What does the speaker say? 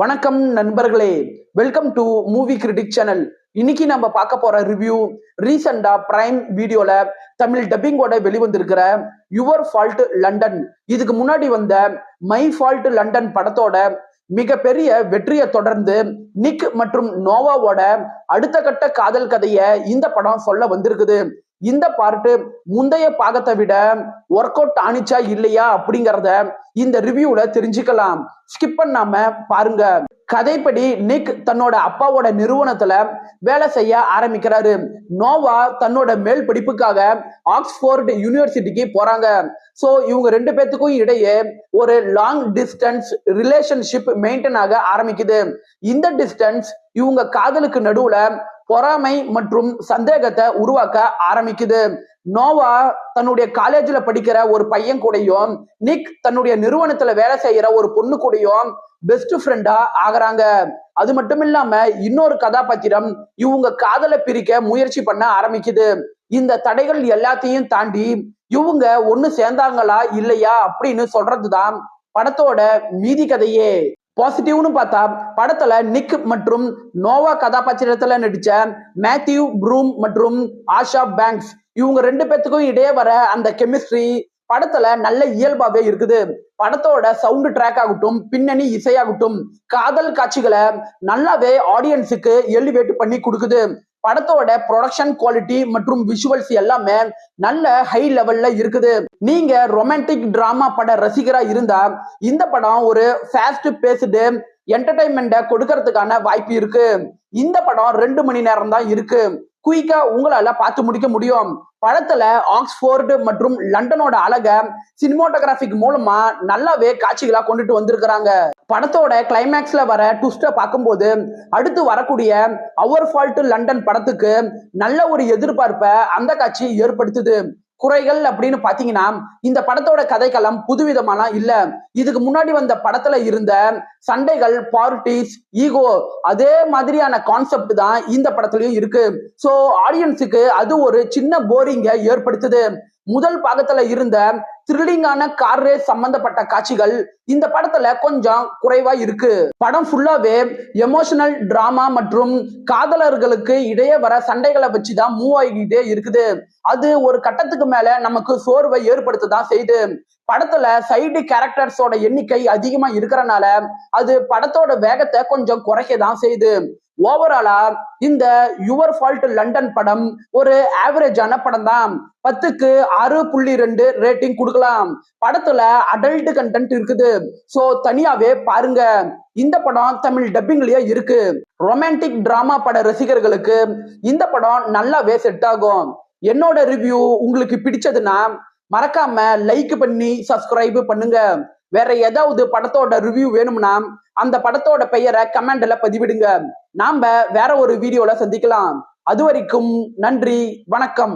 வணக்கம் நண்பர்களே, welcome to movie critic channel. இன்னைக்கு நம்ம பார்க்க போற ரிவ்யூ ரீசெண்டா பிரைம் வீடியோல தமிழ் டப்பிங்கோட வெளிவந்திருக்கிற யுவர் ஃபால்ட் லண்டன். இதுக்கு முன்னாடி வந்த மை ஃபால்ட் லண்டன் படத்தோட மிகப்பெரிய வெற்றியை தொடர்ந்து நிக் மற்றும் நோவாவோட அடுத்த கட்ட காதல் கதையை இந்த படம் சொல்ல வந்திருக்குது. இந்த பார்ட்டு முந்தைய பாகத்தை விட ஒர்க் அவுட் ஆனிச்சா இல்லையா அப்படிங்கறத இந்த ரிவ்யூல தெரிஞ்சுக்கலாம். ஸ்கிப் பண்ணாம பாருங்க. கதைப்படி நிக் தன்னோட அப்பாவோட நிறுவனத்துல வேலை செய்ய ஆரம்பிக்கிறாரு. நோவா தன்னோட மேல் படிப்புக்காக ஆக்ஸ்போர்ட் யூனிவர்சிட்டிக்கு போறாங்க. சோ இவங்க ரெண்டு பேத்துக்கும் இடையே ஒரு லாங் டிஸ்டன்ஸ் ரிலேஷன்ஷிப் மெயின்டைன் ஆக ஆரம்பிக்குது. இந்த டிஸ்டன்ஸ் இவங்க காதலுக்கு நடுவுல பொறாமை மற்றும் சந்தேகத்தை உருவாக்க ஆரம்பிக்குது. நோவா தன்னுடைய காலேஜ்ல படிக்கிற ஒரு பையன் கூடயும் நிக் தன்னுடைய நிறுவனத்துல வேலை செய்யற ஒரு பொண்ணு கூடயும் பெஸ்ட் ஃப்ரெண்டா ஆகுறாங்க. அது மட்டும் இல்லாம இன்னொரு கதாபாத்திரம் இவங்க காதலை பிரிக்க முயற்சி பண்ண ஆரம்பிக்குது. இந்த தடைகள் எல்லாத்தையும் தாண்டி இவங்க ஒண்ணு சேர்ந்தாங்களா இல்லையா அப்படின்னு சொல்றதுதான் படத்தோட மீதி கதையே. பாசிட்டிவ்னு பார்த்தா படத்துல நிக் மற்றும் நோவா கதாபாத்திரத்துல நடிச்ச மேத்யூ ப்ரூம் மற்றும் ஆஷா பேங்க்ஸ் இவங்க ரெண்டு பேத்துக்கும் இடையே வர அந்த கெமிஸ்ட்ரி படத்துல நல்ல இயல்பாவே இருக்குது. படத்தோட சவுண்ட் ட்ராக் ஆகட்டும், பின்னணி இசையாகட்டும், காதல் காட்சிகளை நல்லாவே ஆடியன்ஸுக்கு எலிவேட் பண்ணி கொடுக்குது. படத்தோட ப்ரொடக்ஷன் குவாலிட்டி மற்றும் விஷுவல்ஸ் எல்லாமே நல்ல ஹை லெவல்ல இருக்குது. நீங்க ரொமான்டிக் டிராமா பட ரசிகரா இருந்தா இந்த படம் ஒரு ஃபாஸ்ட் பேஸ்டு என்டர்டைன்மெண்ட்டை கொடுக்கறதுக்கான வாய்ப்பு இருக்கு. இந்த படம் 2 மணி நேரம் தான் இருக்கு. குயிக்கா உங்களால பார்த்து முடிக்க முடியும். படத்துல ஆக்ஸ்போர்டு மற்றும் லண்டனோட அழக சினிமோட்டோகிராபிக் மூலமா நல்லாவே காட்சிகளா கொண்டுட்டு வந்திருக்கிறாங்க. படத்தோட கிளைமேக்ஸ்ல வர ட்விஸ்ட பார்க்கும்போது அடுத்து வரக்கூடிய அவர் ஃபால்ட் லண்டன் படத்துக்கு நல்ல ஒரு எதிர்பார்ப்பை அந்த காட்சி ஏற்படுத்துது. குறைகள் அப்படின்னு பாத்தீங்கன்னா இந்த படத்தோட கதைக்களம் புதுவிதமாலாம் இல்ல. இதுக்கு முன்னாடி வந்த படத்துல இருந்த சண்டைகள், பார்ட்டிஸ், ஈகோ அதே மாதிரியான கான்செப்ட் தான் இந்த படத்துலயும் இருக்கு. சோ ஆடியன்ஸுக்கு அது ஒரு சின்ன போரிங்க ஏற்படுத்துது. முதல் பாகத்துல இருந்த த்ரில்லிங்கான கார் ரேஸ் சம்பந்தப்பட்ட காட்சிகள் இந்த படத்துல கொஞ்சம் குறைவா இருக்கு. படம் ஃபுல்லாவே எமோஷனல் டிராமா மற்றும் காதலர்களுக்கு இடையே வர சண்டைகளை வச்சுதான் மூவ் ஆகிட்டே இருக்குது. அது ஒரு கட்டத்துக்கு மேல நமக்கு சோர்வை ஏற்படுத்ததான் செய்யுது. படத்துல சைடு கேரக்டர்ஸோட எண்ணிக்கை அதிகமா இருக்கிறனால அது படத்தோட வேகத்தை கொஞ்சம் குறைக்கதான் செய்யுது. ஓவராலா இந்த யுவர் ஃபால்ட் லண்டன் படம் ஒரு ஆவரேஜான படம் தான். 10க்கு 6.2 ரேட்டிங் கொடுக்கலாம். படத்துல அடல்ட் கண்டென்ட் இருக்குது. சோ தனியாவே பாருங்க. இந்த படம் தமிழ் டப்பிங்லயே இருக்கு. ரொமான்டிக் டிராமா பட ரசிகர்களுக்கு இந்த படம் நல்லாவே செட் ஆகும். என்னோட ரிவ்யூ உங்களுக்கு பிடிச்சதுன்னா மறக்காம லைக் பண்ணி சப்ஸ்கிரைப் பண்ணுங்க. வேற ஏதாவது படத்தோட ரிவ்யூ வேணும்னா அந்த படத்தோட பெயரை கமெண்ட்ல பதிவிடுங்க. நாம வேற ஒரு வீடியோல சந்திக்கலாம். அது வரைக்கும் நன்றி, வணக்கம்.